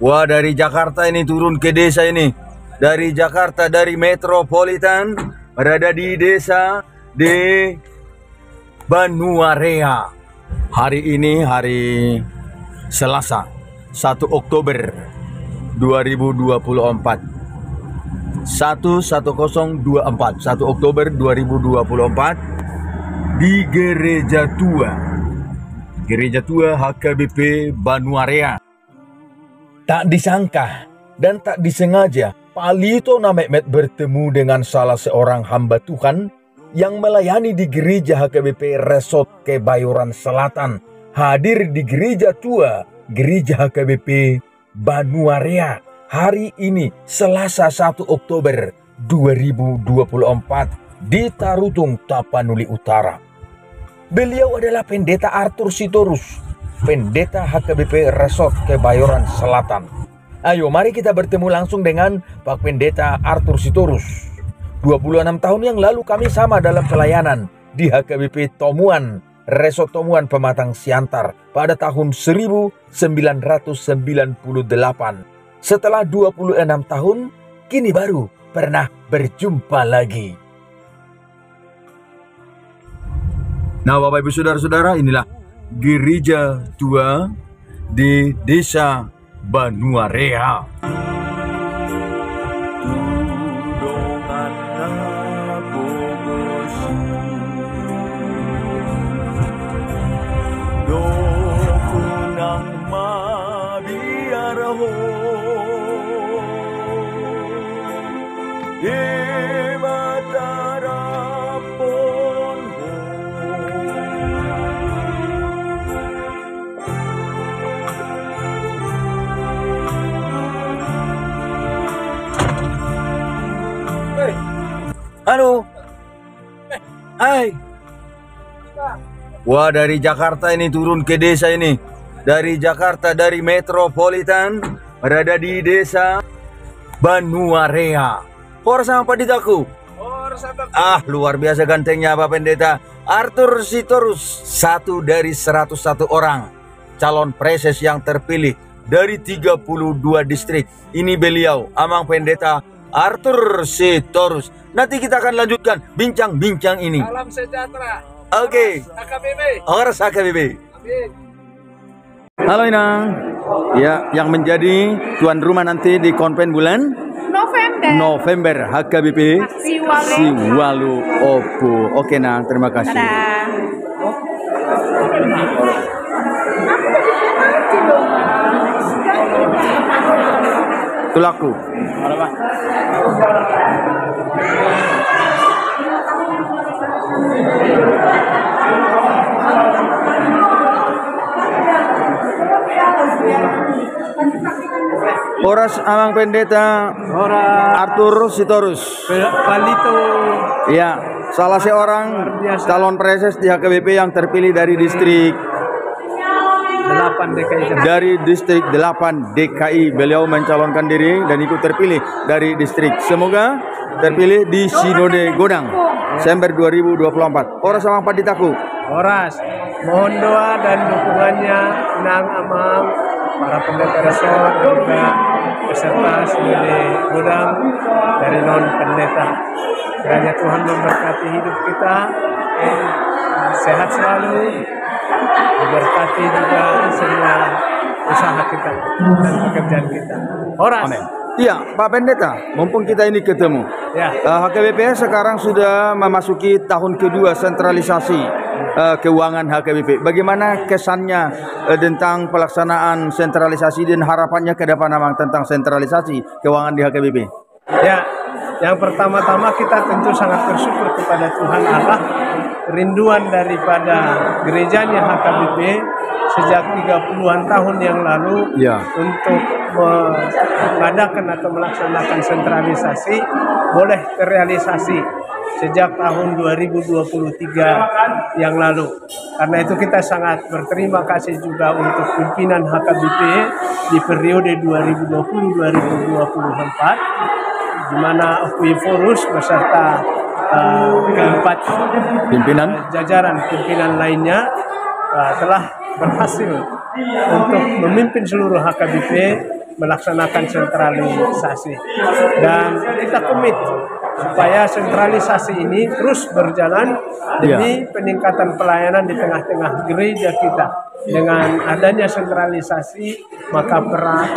Wah, dari Jakarta ini turun ke desa ini. Dari Jakarta, dari metropolitan, berada di desa di Banuarea. Hari ini hari Selasa, 1 Oktober 2024. 11024, 1 Oktober 2024 di Gereja Tua. Gereja Tua HKBP Banuarea. Tak disangka dan tak disengaja, Palito Namemet bertemu dengan salah seorang hamba Tuhan yang melayani di gereja HKBP Resort Kebayoran Selatan. Hadir di Gereja Tua, Gereja HKBP Banuarea. Hari ini, Selasa 1 Oktober 2024 di Tarutung, Tapanuli Utara. Beliau adalah Pendeta Arthur Sitorus, Pendeta HKBP Resort Kebayoran Selatan. Ayo mari kita bertemu langsung dengan Pak Pendeta Arthur Sitorus. 26 tahun yang lalu kami sama dalam pelayanan di HKBP Tomuan, Resort Tomuan Pematang Siantar pada tahun 1998. Setelah 26 tahun, kini baru pernah berjumpa lagi. Nah, Bapak Ibu Saudara-saudara, inilah Gereja Tua di Desa Banuarea. Halo. Hai. Wah, dari Jakarta ini turun ke desa ini. Dari Jakarta, dari metropolitan, berada di desa Banuarea. Por sama Paditaku. Luar biasa gantengnya Pak Pendeta Arthur Sitorus, satu dari 101 orang calon preses yang terpilih dari 32 distrik. Ini beliau, Amang Pendeta Arthur Sitorus. Nanti kita akan lanjutkan bincang-bincang ini. Salam sejahtera. Oke. HKBP. Horas HKBP. Amin. Halo Inang. Ya, yang menjadi tuan rumah nanti di konven bulan November HKBP Siwalu Opu. Oke Nang, terima kasih. Tulaku. Horas Amang Pendeta Arthur Sitorus. Palito. Ya, salah seorang calon preses di HKBP yang terpilih dari distrik 8 DKI. Dari distrik 8 DKI. Beliau mencalonkan diri dan ikut terpilih dari distrik. Semoga terpilih di Sinode Godang Desember 2024. Horas Amang Paditaku. Horas, mohon doa dan dukungannya Nang Amang, para pendeta resort juga peserta Sinode Godang dari non pendeta. Kiranya Tuhan memberkati hidup kita, sehat selalu, diberkati juga semua usaha kita dan pekerjaan kita. Horas. Amin. Iya, Pak Pendeta, mumpung kita ini ketemu. Ya. HKBP sekarang sudah memasuki tahun kedua sentralisasi keuangan HKBP. Bagaimana kesannya tentang pelaksanaan sentralisasi dan harapannya ke depan Amang tentang sentralisasi keuangan di HKBP? Ya, yang pertama-tama kita tentu sangat bersyukur kepada Tuhan Allah, rinduan daripada gerejanya HKBP sejak 30-an tahun yang lalu untuk mengadakan atau melaksanakan sentralisasi boleh terrealisasi sejak tahun 2023 yang lalu. Karena itu kita sangat berterima kasih juga untuk pimpinan HKBP di periode 2020-2024, di mana Forus beserta keempat jajaran pimpinan lainnya telah berhasil untuk memimpin seluruh HKBP melaksanakan sentralisasi, dan kita komit supaya sentralisasi ini terus berjalan demi peningkatan pelayanan di tengah-tengah gereja kita. Dengan adanya sentralisasi, maka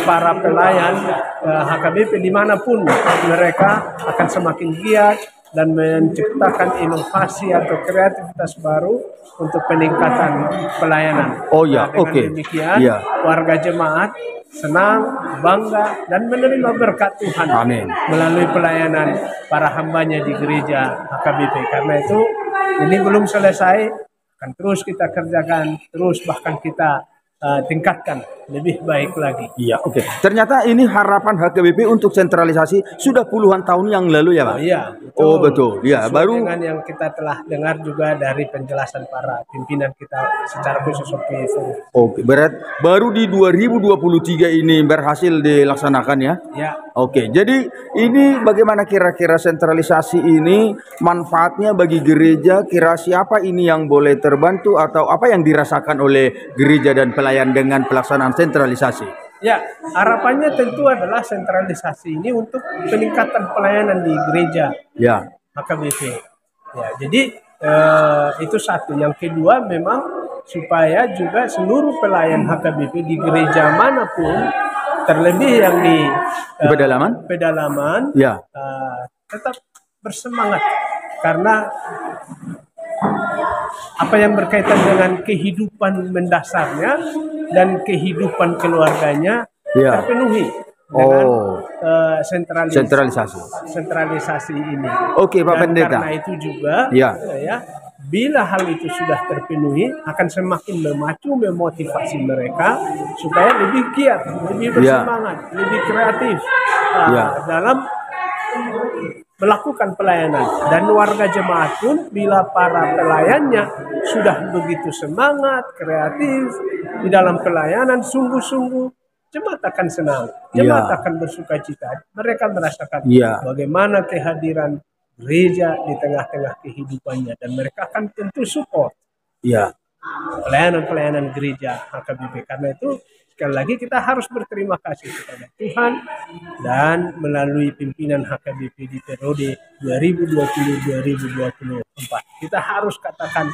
para pelayan HKBP dimanapun mereka akan semakin giat dan menciptakan inovasi atau kreativitas baru untuk peningkatan pelayanan. Oh ya, dengan demikian, warga jemaat senang, bangga, dan menerima berkat Tuhan. Amin. Melalui pelayanan para hambanya di gereja HKBP. Karena itu ini belum selesai, akan terus kita kerjakan, terus bahkan kita tingkatkan lebih baik lagi. Iya, oke. Ternyata ini harapan HKBP untuk sentralisasi sudah puluhan tahun yang lalu ya, Pak? Oh iya. Oh betul. Ya, baru dengan yang kita telah dengar juga dari penjelasan para pimpinan kita secara khusus OPV. Oke, baru di 2023 ini berhasil dilaksanakan ya? Ya. Oke, jadi ini bagaimana kira-kira sentralisasi ini manfaatnya bagi gereja? Kira siapa ini yang boleh terbantu atau apa yang dirasakan oleh gereja dan pelayan dengan pelaksanaan sentralisasi? Ya, harapannya tentu adalah sentralisasi ini untuk peningkatan pelayanan di gereja HKBP. Ya, jadi itu satu. Yang kedua memang supaya juga seluruh pelayan HKBP di gereja manapun, terlebih yang di pedalaman, tetap bersemangat karena apa yang berkaitan dengan kehidupan mendasarnya dan kehidupan keluarganya terpenuhi dengan sentralisasi ini. Oke, Pak Pendeta. Karena itu juga, bila hal itu sudah terpenuhi, akan semakin memacu, memotivasi mereka supaya lebih giat, lebih bersemangat, lebih kreatif dalam melakukan pelayanan. Dan warga jemaat pun bila para pelayannya sudah begitu semangat, kreatif di dalam pelayanan, sungguh-sungguh, jemaat akan senang, jemaat akan bersuka cita. Mereka merasakan bagaimana kehadiran gereja di tengah-tengah kehidupannya, dan mereka akan tentu support pelayanan-pelayanan gereja HKBP. Karena itu sekali lagi kita harus berterima kasih kepada Tuhan dan melalui pimpinan HKBP di periode 2020-2024. Kita harus katakan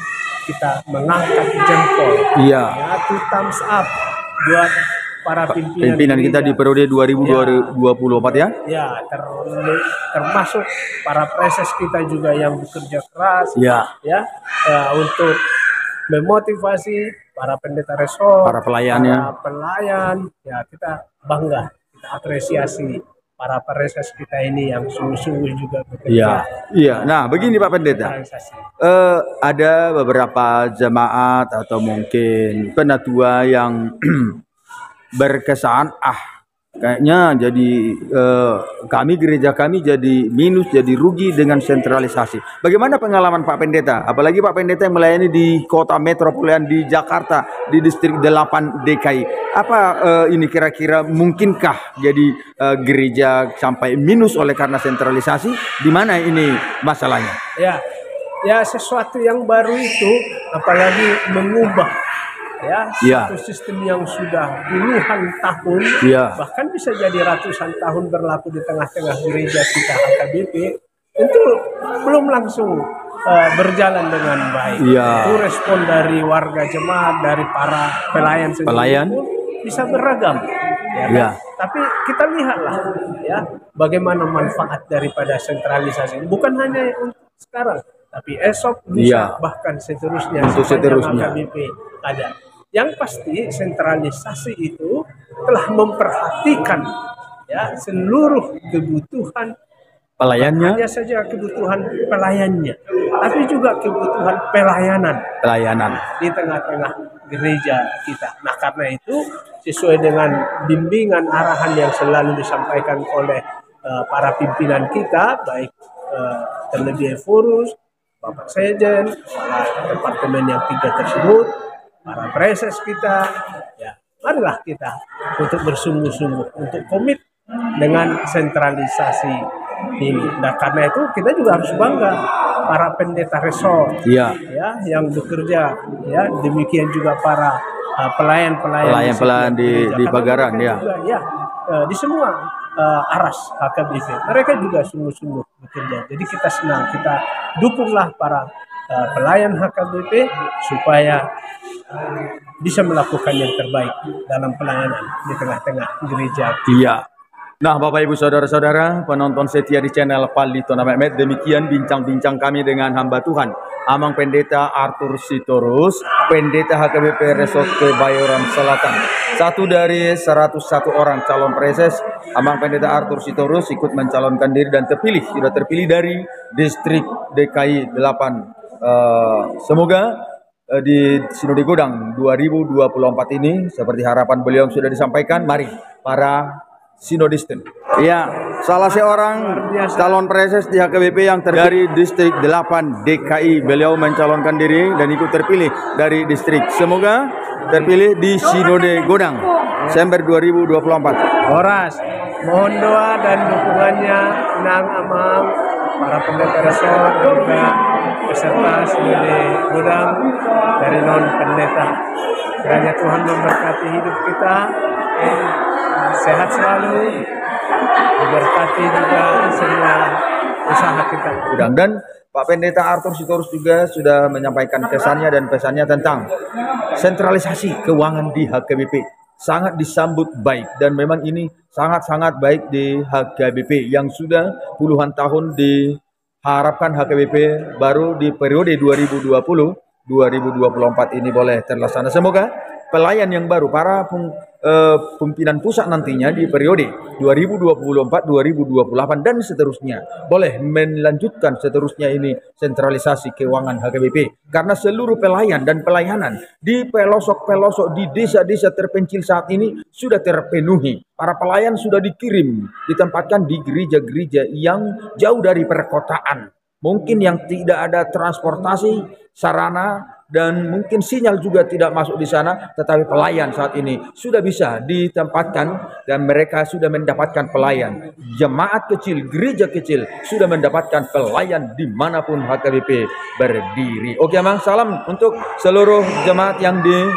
kita mengangkat jempol, two thumbs up buat para pimpinan kita di periode 2024 ya. Ya, termasuk para preses kita juga yang bekerja keras untuk memotivasi para pendeta resort, para pelayan, kita bangga, kita apresiasi para preses kita ini yang sungguh-sungguh juga bekerja. Nah, begini Pak Pendeta, ada beberapa jemaat atau mungkin penatua yang berkesan, kayaknya jadi gereja kami jadi minus, jadi rugi dengan sentralisasi. Bagaimana pengalaman Pak Pendeta? Apalagi Pak Pendeta yang melayani di kota metropolitan di Jakarta, di distrik 8 DKI. Apa ini kira-kira mungkinkah jadi gereja sampai minus oleh karena sentralisasi? Di mana ini masalahnya? Ya, sesuatu yang baru itu, apalagi mengubah satu sistem yang sudah puluhan tahun, bahkan bisa jadi ratusan tahun berlaku di tengah-tengah gereja kita HKBP, itu belum langsung berjalan dengan baik. Itu respon dari warga jemaat, dari para pelayan sendiri pun bisa beragam. Tapi kita lihatlah bagaimana manfaat daripada sentralisasi. Bukan hanya untuk sekarang, tapi esok, lusa, bahkan seterusnya HKBP ada. Yang pasti sentralisasi itu telah memperhatikan seluruh kebutuhan pelayannya, hanya saja kebutuhan pelayannya, tapi juga kebutuhan pelayanan di tengah-tengah gereja kita. Nah, karena itu sesuai dengan bimbingan arahan yang selalu disampaikan oleh para pimpinan kita, baik terlebih Forus, Bapak Sejen, kepala departemen yang 3 tersebut, para preses kita, marilah kita untuk bersungguh-sungguh, untuk komit dengan sentralisasi ini. Nah, karena itu kita juga harus bangga para pendeta resort, yang bekerja, demikian juga para pelayan-pelayan di Pagaran, di semua aras HKBP. Mereka juga sungguh-sungguh bekerja. Jadi kita senang, kita dukunglah para pelayan HKBP supaya bisa melakukan yang terbaik dalam pelayanan di tengah-tengah gereja. Iya. Nah, Bapak Ibu Saudara-saudara, penonton setia di channel Palito Mehmet, demikian bincang-bincang kami dengan hamba Tuhan, Amang Pendeta Arthur Sitorus, Pendeta HKBP Resort Kebayoran Selatan. Satu dari 101 orang calon preses, Amang Pendeta Arthur Sitorus ikut mencalonkan diri dan sudah terpilih dari distrik DKI 8. Semoga di Sinode Godang 2024 ini, seperti harapan beliau yang sudah disampaikan, mari para Sinodisten. Ya, salah seorang calon preses di HKBP yang dari distrik 8 DKI. Beliau mencalonkan diri dan ikut terpilih dari distrik. Semoga terpilih di Sinode Godang Desember 2024. Horas, mohon doa dan dukungannya Nang Amang, para pendeta resort, juga peserta Sinode Godang dari non pendeta. Kiranya Tuhan memberkati hidup kita, sehat selalu, diberkati juga semua usaha kita. Dan Pak Pendeta Arthur Sitorus juga sudah menyampaikan kesannya dan pesannya tentang sentralisasi keuangan di HKBP. Sangat disambut baik, dan memang ini sangat-sangat baik di HKBP yang sudah puluhan tahun diharapkan HKBP baru di periode 2020-2024 ini boleh terlaksana. Semoga pelayan yang baru, para pimpinan pusat nantinya di periode 2024-2028 dan seterusnya boleh melanjutkan seterusnya ini sentralisasi keuangan HKBP, karena seluruh pelayan dan pelayanan di pelosok-pelosok di desa-desa terpencil saat ini sudah terpenuhi. Para pelayan sudah ditempatkan di gereja-gereja yang jauh dari perkotaan, mungkin yang tidak ada transportasi, sarana, dan mungkin sinyal juga tidak masuk di sana, tetapi pelayan saat ini sudah bisa ditempatkan dan mereka sudah mendapatkan pelayan. Jemaat kecil, gereja kecil sudah mendapatkan pelayan dimanapun HKBP berdiri. Oke, Mang, salam untuk seluruh jemaat yang di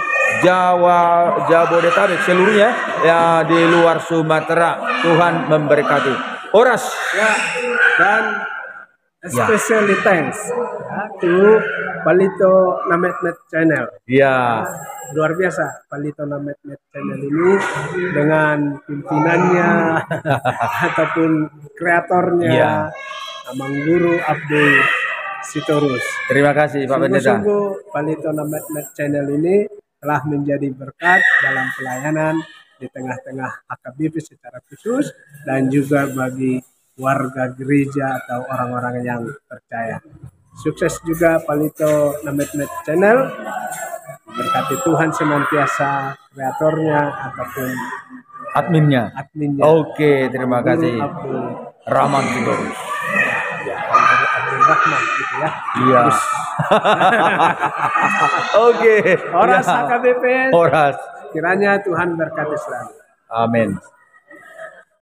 Jabodetabek seluruhnya, ya, di luar Sumatera. Tuhan memberkati. Horas. Ya, dan especially thanks to Palito Namet Channel. Ya. Luar biasa Palito Namet Channel ini dengan pimpinannya ataupun kreatornya, Amang Guru Abdul Sitorus. Terima kasih Pak Pendeta. Sungguh-sungguh Palito Namet Channel ini telah menjadi berkat dalam pelayanan di tengah-tengah HKBP secara khusus dan juga bagi warga gereja atau orang-orang yang percaya. Sukses juga Palito Namet Channel. Berkati Tuhan senantiasa, kreatornya ataupun adminnya. Oke, terima kasih. Rahman Sitorus. Ya, Abdul Rahman gitu ya. Iya. Oke. Horas HKBP. Horas. Kiranya Tuhan berkati selalu. Amin.